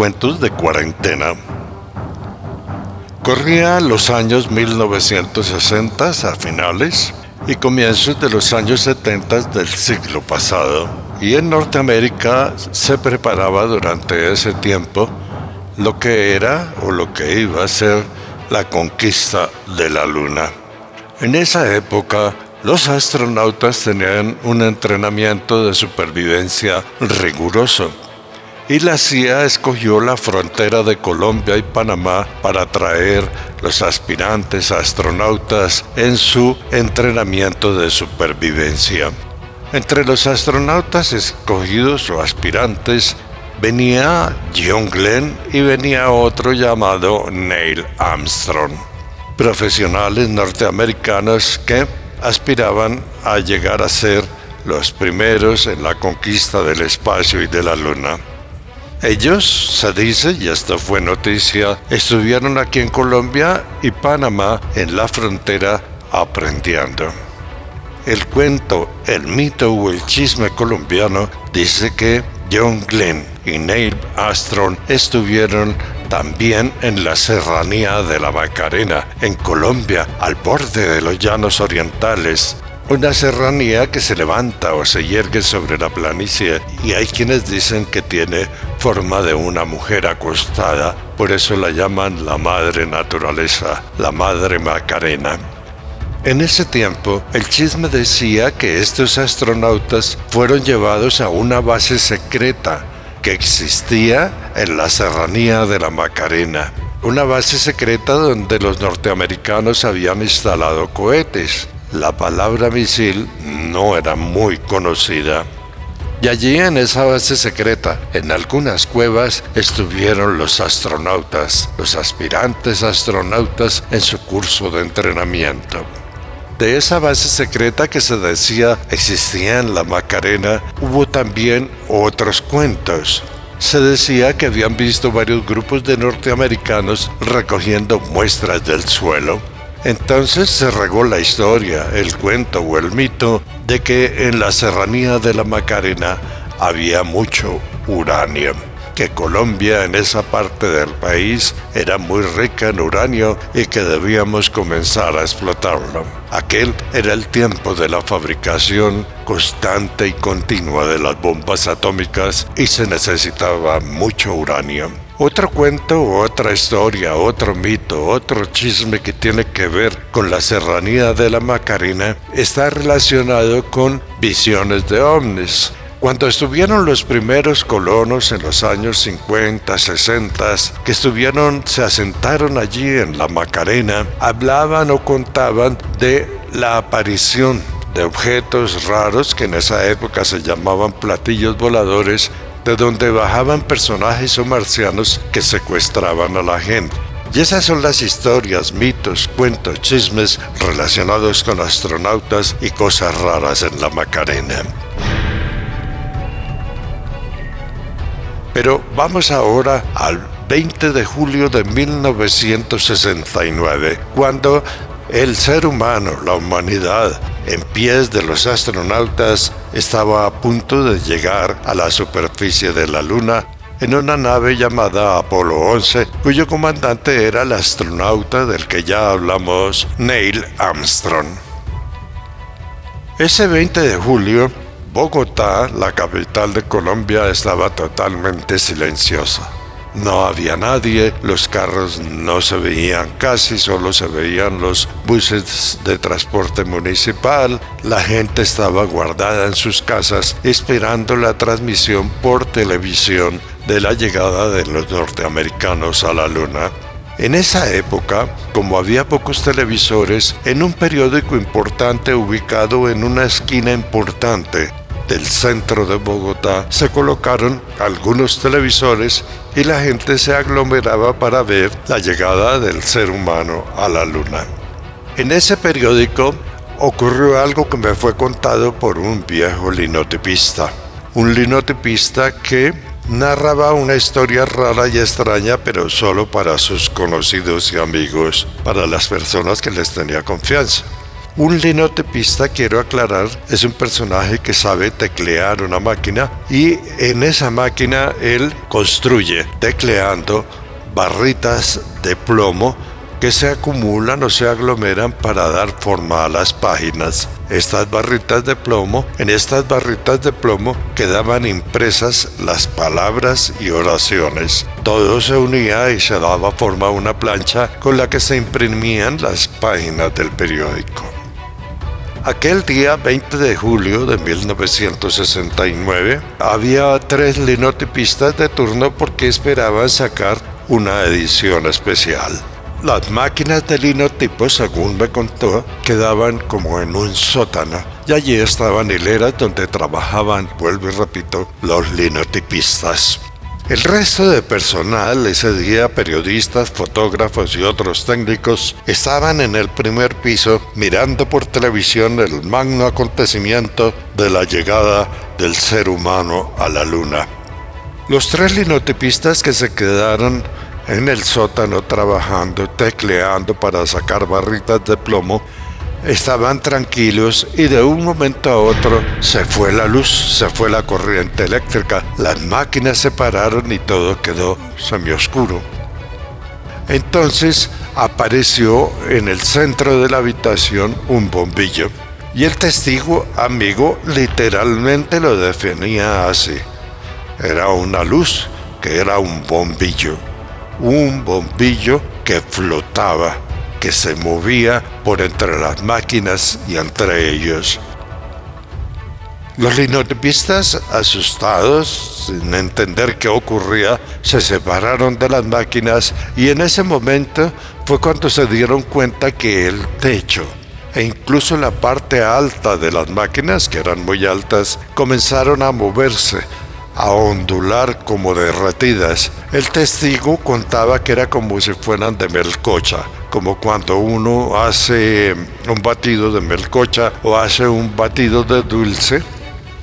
Cuentos de cuarentena. Corrían los años 1960 a finales y comienzos de los años 70 del siglo pasado, y en Norteamérica se preparaba durante ese tiempo lo que era o lo que iba a ser la conquista de la Luna. En esa época, los astronautas tenían un entrenamiento de supervivencia riguroso, y la CIA escogió la frontera de Colombia y Panamá para traer los aspirantes a astronautas en su entrenamiento de supervivencia. Entre los astronautas escogidos o aspirantes venía John Glenn y venía otro llamado Neil Armstrong, profesionales norteamericanos que aspiraban a llegar a ser los primeros en la conquista del espacio y de la Luna. Ellos, se dice, y esto fue noticia, estuvieron aquí en Colombia y Panamá en la frontera aprendiendo. El cuento, el mito o el chisme colombiano dice que John Glenn y Neil Armstrong estuvieron también en la serranía de la Macarena, en Colombia, al borde de los llanos orientales. Una serranía que se levanta o se yergue sobre la planicie, y hay quienes dicen que tiene forma de una mujer acostada, por eso la llaman la madre naturaleza, la madre Macarena. En ese tiempo, el chisme decía que estos astronautas fueron llevados a una base secreta que existía en la serranía de la Macarena. Una base secreta donde los norteamericanos habían instalado cohetes. La palabra misil no era muy conocida. Y allí en esa base secreta, en algunas cuevas, estuvieron los astronautas, los aspirantes astronautas en su curso de entrenamiento. De esa base secreta que se decía existía en la Macarena, hubo también otros cuentos. Se decía que habían visto varios grupos de norteamericanos recogiendo muestras del suelo. Entonces se regó la historia, el cuento o el mito de que en la serranía de la Macarena había mucho uranio, que Colombia en esa parte del país era muy rica en uranio y que debíamos comenzar a explotarlo. Aquel era el tiempo de la fabricación constante y continua de las bombas atómicas y se necesitaba mucho uranio. Otro cuento, otra historia, otro mito, otro chisme que tiene que ver con la serranía de la Macarena está relacionado con visiones de ovnis. Cuando estuvieron los primeros colonos en los años 50, 60, que se asentaron allí en la Macarena, hablaban o contaban de la aparición de objetos raros que en esa época se llamaban platillos voladores, de donde bajaban personajes o marcianos que secuestraban a la gente. Y esas son las historias, mitos, cuentos, chismes relacionados con astronautas y cosas raras en la Macarena. Pero vamos ahora al 20 de julio de 1969, cuando el ser humano, la humanidad, en pies de los astronautas, estaba a punto de llegar a la superficie de la Luna en una nave llamada Apolo 11, cuyo comandante era el astronauta del que ya hablamos, Neil Armstrong. Ese 20 de julio, Bogotá, la capital de Colombia, estaba totalmente silenciosa. No había nadie, los carros no se veían casi, solo se veían los buses de transporte municipal. La gente estaba guardada en sus casas esperando la transmisión por televisión de la llegada de los norteamericanos a la Luna. En esa época, como había pocos televisores, en un periódico importante ubicado en una esquina importante del centro de Bogotá, se colocaron algunos televisores y la gente se aglomeraba para ver la llegada del ser humano a la Luna. En ese periódico ocurrió algo que me fue contado por un viejo linotipista. Un linotipista que narraba una historia rara y extraña, pero solo para sus conocidos y amigos, para las personas que les tenía confianza. Un linotipista, quiero aclarar, es un personaje que sabe teclear una máquina y en esa máquina él construye, tecleando, barritas de plomo que se acumulan o se aglomeran para dar forma a las páginas. En estas barritas de plomo quedaban impresas las palabras y oraciones. Todo se unía y se daba forma a una plancha con la que se imprimían las páginas del periódico. Aquel día 20 de julio de 1969 había 3 linotipistas de turno porque esperaban sacar una edición especial. Las máquinas de linotipo, según me contó, quedaban como en un sótano y allí estaban hileras donde trabajaban, vuelvo y repito, los linotipistas. El resto de personal ese día, periodistas, fotógrafos y otros técnicos, estaban en el primer piso mirando por televisión el magno acontecimiento de la llegada del ser humano a la luna. Los 3 linotipistas que se quedaron en el sótano trabajando, tecleando para sacar barritas de plomo, estaban tranquilos y de un momento a otro se fue la luz, se fue la corriente eléctrica, las máquinas se pararon y todo quedó semioscuro. Entonces apareció en el centro de la habitación un bombillo y el testigo amigo literalmente lo definía así. Era una luz que era un bombillo que flotaba, que se movía por entre las máquinas y entre ellos. Los linotipistas, asustados, sin entender qué ocurría, se separaron de las máquinas y en ese momento fue cuando se dieron cuenta que el techo e incluso la parte alta de las máquinas, que eran muy altas, comenzaron a moverse, a ondular como derretidas. El testigo contaba que era como si fueran de melcocha, como cuando uno hace un batido de melcocha o hace un batido de dulce,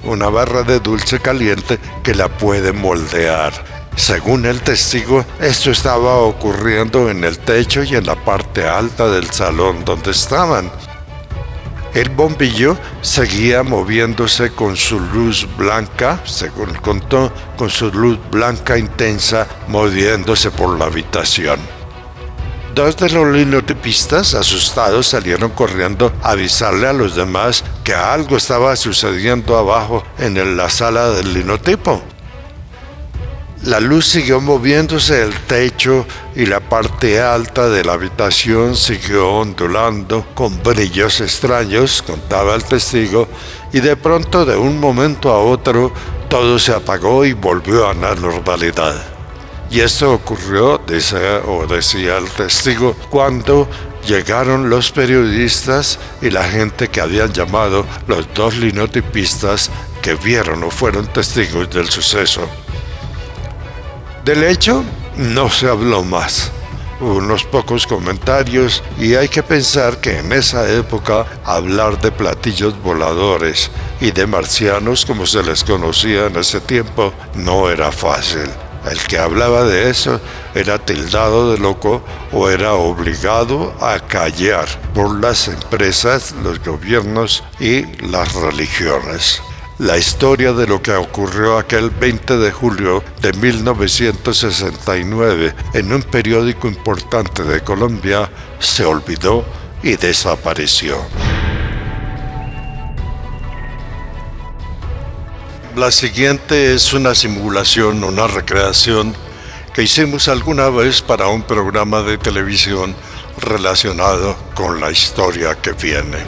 una barra de dulce caliente que la puede moldear. Según el testigo, esto estaba ocurriendo en el techo y en la parte alta del salón donde estaban. El bombillo seguía moviéndose con su luz blanca, según contó, con su luz blanca intensa, moviéndose por la habitación. 2 de los linotipistas, asustados, salieron corriendo a avisarle a los demás que algo estaba sucediendo abajo en la sala del linotipo. La luz siguió moviéndose, el techo y la parte alta de la habitación siguió ondulando con brillos extraños, contaba el testigo, y de pronto, de un momento a otro, todo se apagó y volvió a la normalidad. Y esto ocurrió, decía el testigo, cuando llegaron los periodistas y la gente que habían llamado los 2 linotipistas que vieron o fueron testigos del suceso. Del hecho, no se habló más. Hubo unos pocos comentarios y hay que pensar que en esa época hablar de platillos voladores y de marcianos, como se les conocía en ese tiempo, no era fácil. El que hablaba de eso era tildado de loco o era obligado a callar por las empresas, los gobiernos y las religiones. La historia de lo que ocurrió aquel 20 de julio de 1969 en un periódico importante de Colombia se olvidó y desapareció. La siguiente es una simulación, una recreación que hicimos alguna vez para un programa de televisión relacionado con la historia que viene.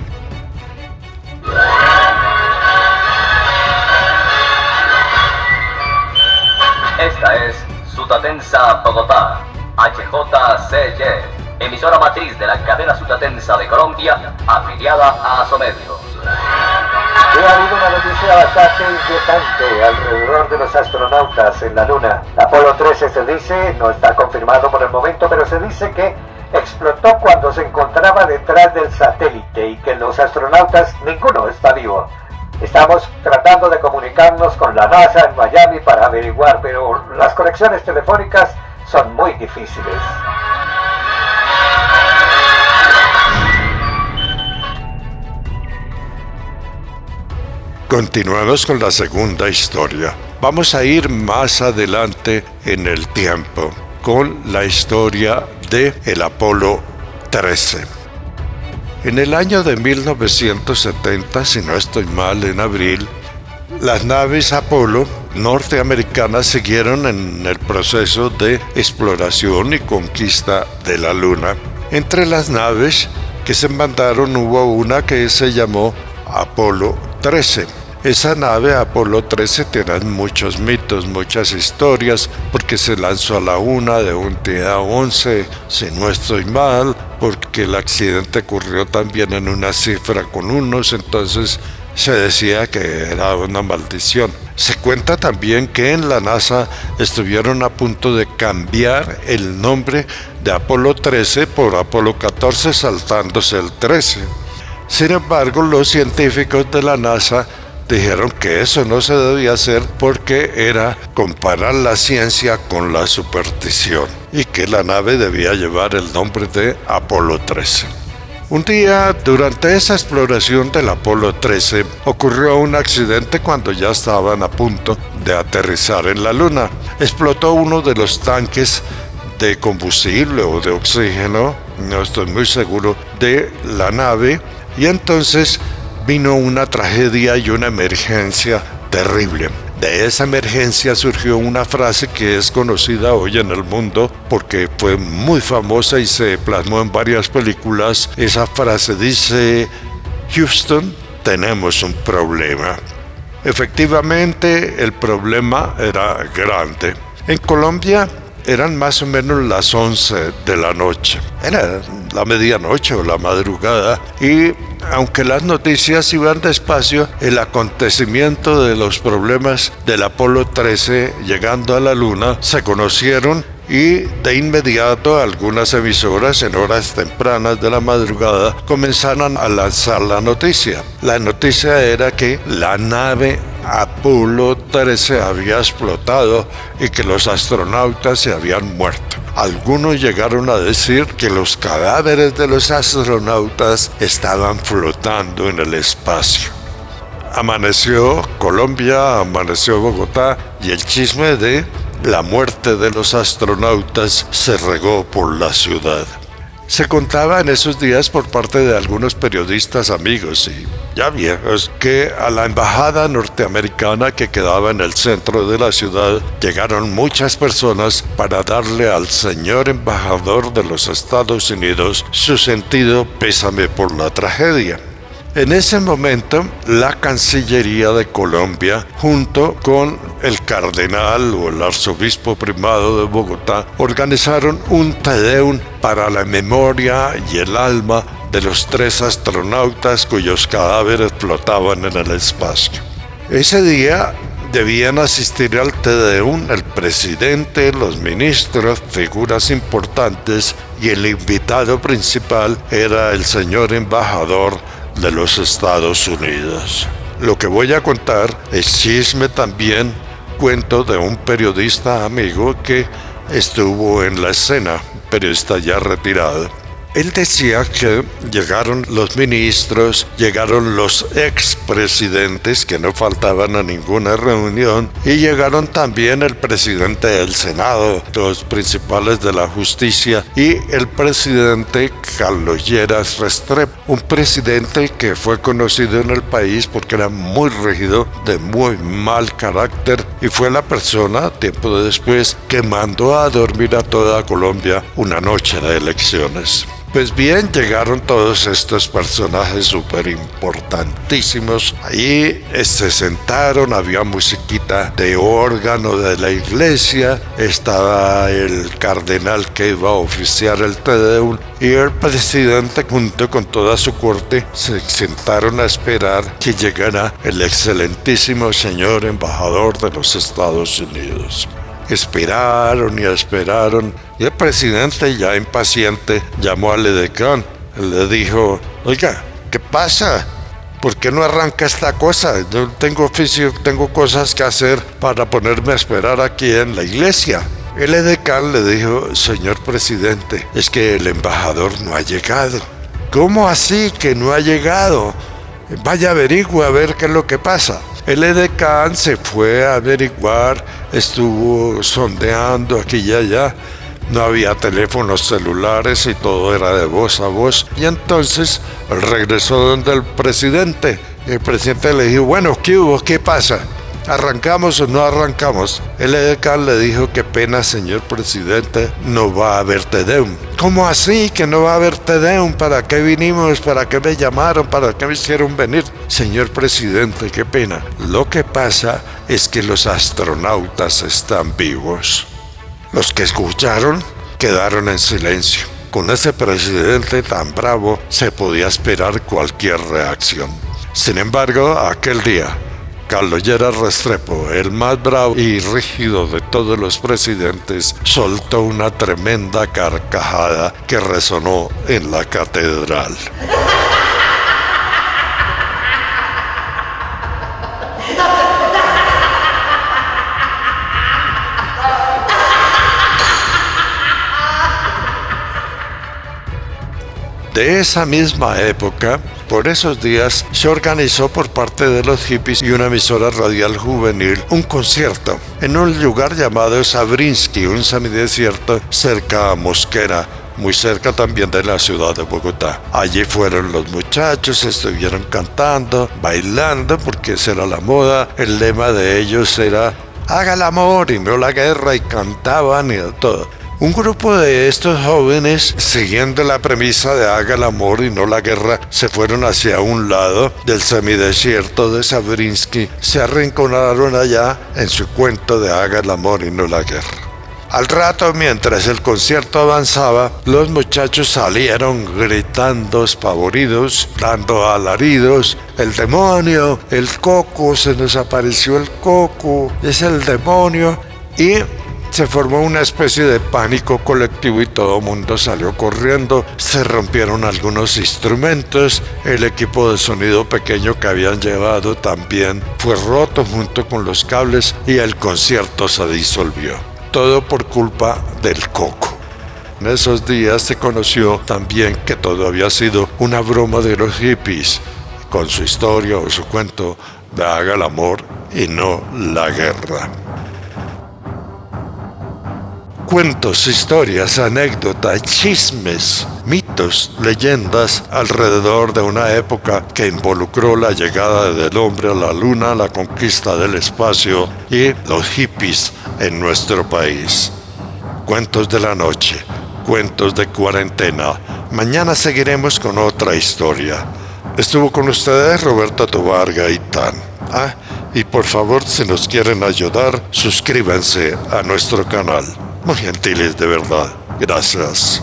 Esta es Sutatensa Bogotá, HJCY, emisora matriz de la cadena Sutatensa de Colombia, afiliada a Asomedio. Ha habido una noticia bastante inquietante alrededor de los astronautas en la Luna. Apolo 13 se dice, no está confirmado por el momento, pero se dice que explotó cuando se encontraba detrás del satélite y que los astronautas, ninguno está vivo. Estamos tratando de comunicarnos con la NASA en Miami para averiguar, pero las conexiones telefónicas son muy difíciles. Continuamos con la segunda historia. Vamos a ir más adelante en el tiempo con la historia de el Apolo 13. En el año de 1970, si no estoy mal, en abril, las naves Apolo norteamericanas siguieron en el proceso de exploración y conquista de la Luna. Entre las naves que se mandaron hubo una que se llamó Apolo 13. Esa nave Apolo 13 tiene muchos mitos, muchas historias, porque se lanzó a la Luna de un día 11, si no estoy mal, porque el accidente ocurrió también en una cifra con unos, entonces se decía que era una maldición. Se cuenta también que en la NASA estuvieron a punto de cambiar el nombre de Apolo 13 por Apolo 14, saltándose el 13. Sin embargo, los científicos de la NASA dijeron que eso no se debía hacer porque era comparar la ciencia con la superstición y que la nave debía llevar el nombre de Apolo 13. Un día, durante esa exploración del Apolo 13, ocurrió un accidente cuando ya estaban a punto de aterrizar en la Luna. Explotó uno de los tanques de combustible o de oxígeno, no estoy muy seguro, de la nave, y entonces vino una tragedia y una emergencia terrible. De esa emergencia surgió una frase que es conocida hoy en el mundo porque fue muy famosa y se plasmó en varias películas. Esa frase dice: Houston, tenemos un problema. Efectivamente, el problema era grande. En Colombia eran más o menos las 11 de la noche. Era la medianoche o la madrugada, y aunque las noticias iban despacio, el acontecimiento de los problemas del Apolo 13 llegando a la Luna se conocieron, y de inmediato algunas emisoras en horas tempranas de la madrugada comenzaron a lanzar la noticia. La noticia era que la nave Apolo 13 había explotado y que los astronautas se habían muerto. Algunos llegaron a decir que los cadáveres de los astronautas estaban flotando en el espacio. Amaneció Colombia, amaneció Bogotá, y el chisme de la muerte de los astronautas se regó por la ciudad. Se contaba en esos días por parte de algunos periodistas amigos y ya viejos que a la embajada norteamericana que quedaba en el centro de la ciudad llegaron muchas personas para darle al señor embajador de los Estados Unidos su sentido pésame por la tragedia. En ese momento, la Cancillería de Colombia, junto con el cardenal o el arzobispo primado de Bogotá, organizaron un Te Deum para la memoria y el alma de los 3 astronautas cuyos cadáveres flotaban en el espacio. Ese día debían asistir al Te Deum el presidente, los ministros, figuras importantes, y el invitado principal era el señor embajador de los Estados Unidos. Lo que voy a contar es chisme también, cuento de un periodista amigo que estuvo en la escena, periodista ya retirado. Él decía que llegaron los ministros, llegaron los expresidentes que no faltaban a ninguna reunión, y llegaron también el presidente del Senado, los principales de la justicia y el presidente Carlos Lleras Restrepo, un presidente que fue conocido en el país porque era muy rígido, de muy mal carácter, y fue la persona, tiempo después, que mandó a dormir a toda Colombia una noche de elecciones. Pues bien, llegaron todos estos personajes súper importantísimos. Ahí se sentaron, había musiquita de órgano de la iglesia, estaba el cardenal que iba a oficiar el Te Deum, y el presidente junto con toda su corte se sentaron a esperar que llegara el excelentísimo señor embajador de los Estados Unidos. Esperaron y esperaron, y el presidente, ya impaciente, llamó al edecán. Le dijo: oiga, ¿qué pasa? ¿Por qué no arranca esta cosa? Yo tengo oficio, tengo cosas que hacer para ponerme a esperar aquí en la iglesia. El edecán le dijo: señor presidente, es que el embajador no ha llegado. ¿Cómo así que no ha llegado? vaya averigua a ver qué es lo que pasa. El edecán se fue a averiguar, estuvo sondeando aquí y allá. No había teléfonos celulares y todo era de voz a voz. Y entonces regresó donde el presidente. El presidente le dijo, bueno, ¿qué hubo? ¿Qué pasa? ¿Arrancamos o no arrancamos? El edecán le dijo, qué pena, señor presidente, no va a haber Te Deum. ¿Cómo así que no va a haber Te Deum? ¿Para qué vinimos? ¿Para qué me llamaron? ¿Para qué me hicieron venir? Señor presidente, qué pena. Lo que pasa es que los astronautas están vivos. Los que escucharon quedaron en silencio. Con ese presidente tan bravo se podía esperar cualquier reacción. Sin embargo, aquel día, Carlos Lleras Restrepo, el más bravo y rígido de todos los presidentes, soltó una tremenda carcajada que resonó en la catedral. De esa misma época, por esos días, se organizó por parte de los hippies y una emisora radial juvenil un concierto en un lugar llamado Sabrinsky, un semidesierto cerca a Mosquera, muy cerca también de la ciudad de Bogotá. Allí fueron los muchachos, estuvieron cantando, bailando, porque esa era la moda. El lema de ellos era haga el amor y no la guerra, y cantaban y de todo. Un grupo de estos jóvenes, siguiendo la premisa de haga el amor y no la guerra, se fueron hacia un lado del semidesierto de Sabrinsky, se arrinconaron allá en su cuento de haga el amor y no la guerra. Al rato, mientras el concierto avanzaba, los muchachos salieron gritando espavoridos, dando alaridos. El demonio, el coco, se nos apareció el coco, es el demonio. Y se formó una especie de pánico colectivo y todo el mundo salió corriendo. Se rompieron algunos instrumentos. El equipo de sonido pequeño que habían llevado también fue roto junto con los cables y el concierto se disolvió. Todo por culpa del coco. En esos días se conoció también que todo había sido una broma de los hippies, con su historia o su cuento de haga el amor y no la guerra. Cuentos, historias, anécdotas, chismes, mitos, leyendas alrededor de una época que involucró la llegada del hombre a la luna, la conquista del espacio y los hippies en nuestro país. Cuentos de la noche, cuentos de cuarentena. Mañana seguiremos con otra historia. Estuvo con ustedes Roberto Tovar Gaitán. Y por favor, si nos quieren ayudar, suscríbanse a nuestro canal. Muy gentiles, de verdad. Gracias.